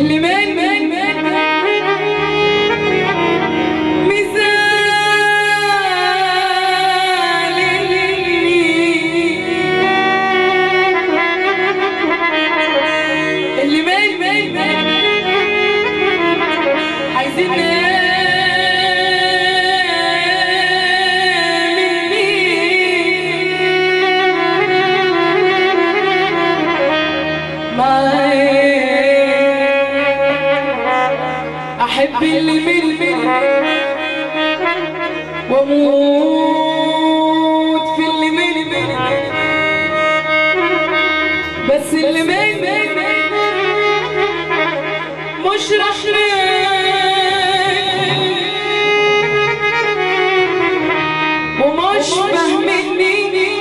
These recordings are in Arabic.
اللي من أحب اللي من وأموت في اللي من بس اللي من مش ومش فاهمني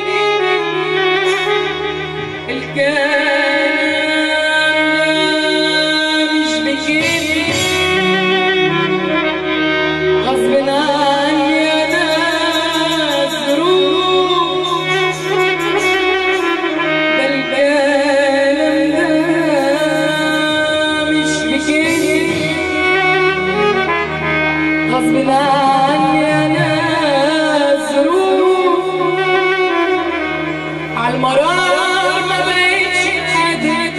الكلام مش بيجيني غصب عني انا ظروف ده الكلام ده مش بيجيني غصب عني انا ظروف عالمرار ما بقتش قادر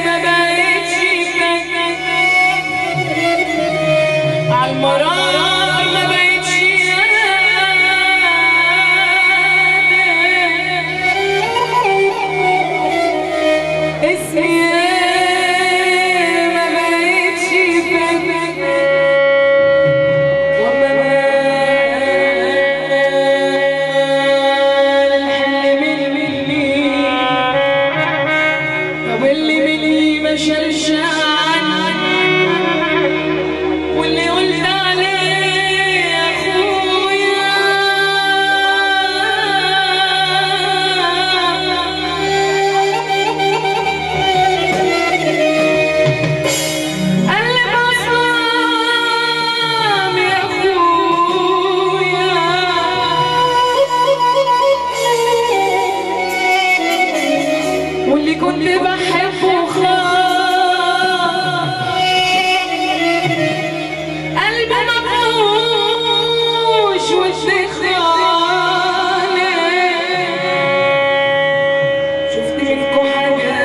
ما بقتش عالمرار ما بقتش اسمي ما بقتش واللي مني ما شالش واللي قلت عليه يا اخويا قلب عصام يا اخويا واللي كنت بحبه خلاص قلبي مفروش وشي خالي شفت منكم حاجات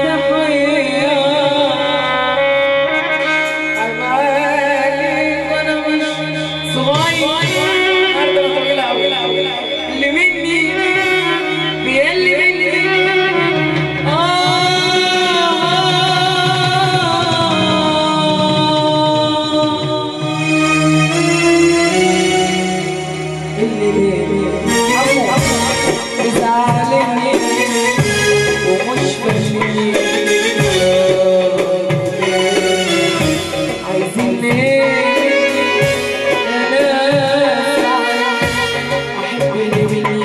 تحية عمالك وانا مش صغير اللي مني بيلي مني اللي زعلني ومش فاهمني عايزين ايه انا احب اللي مني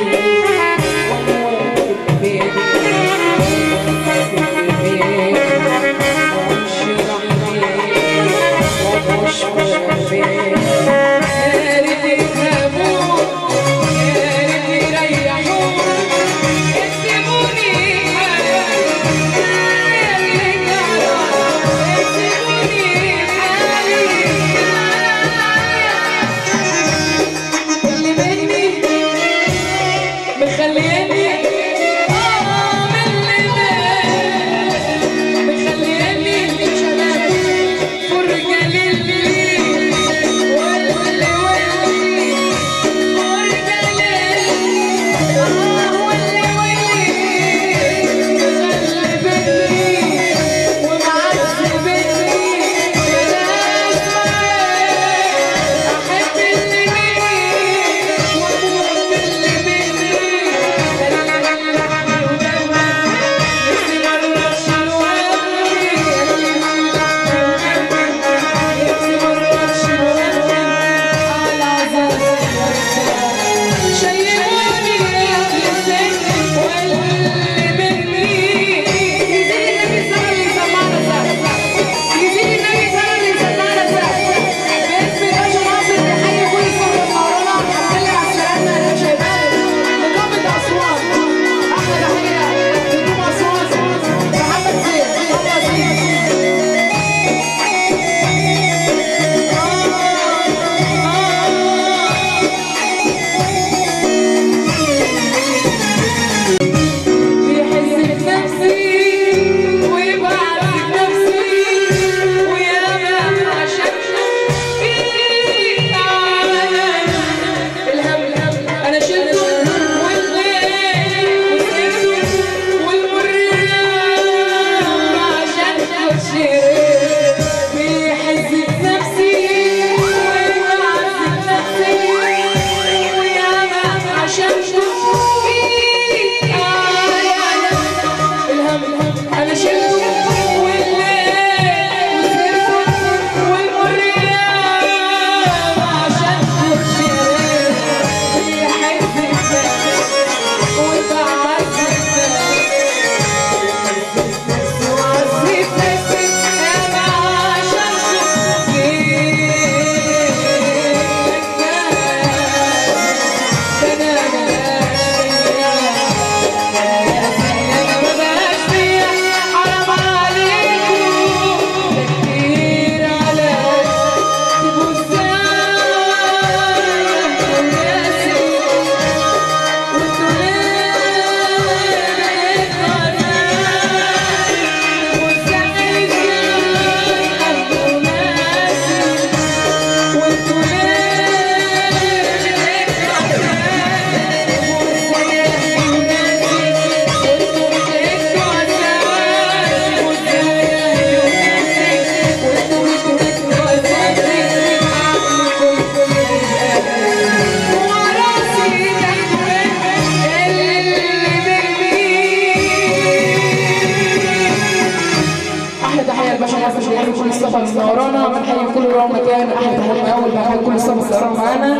الصحبه اللي منورانا، بنحيي كل روح مكان، احلى تحيه من اول بنحيي كل الصحبه السهران معانا،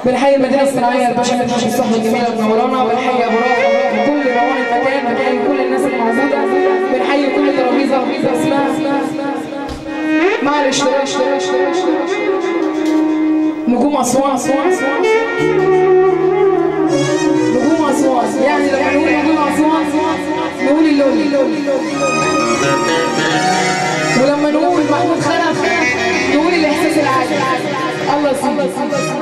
بنحيي المدينه الصناعيه الباشا مدحت الصحبه الجميله اللي منورانا، بنحيي ابو رافع وكل روان المكان، بنحيي كل الناس اللي موجوده، بنحيي كل ترابيزه اسمها معلش نجوم اسوان. نجوم اسوان يعني لما نقول نجوم اسوان نقول اللولي، ولما نقول محمود خلف نقول الاحساس العالي. الله يسلمك.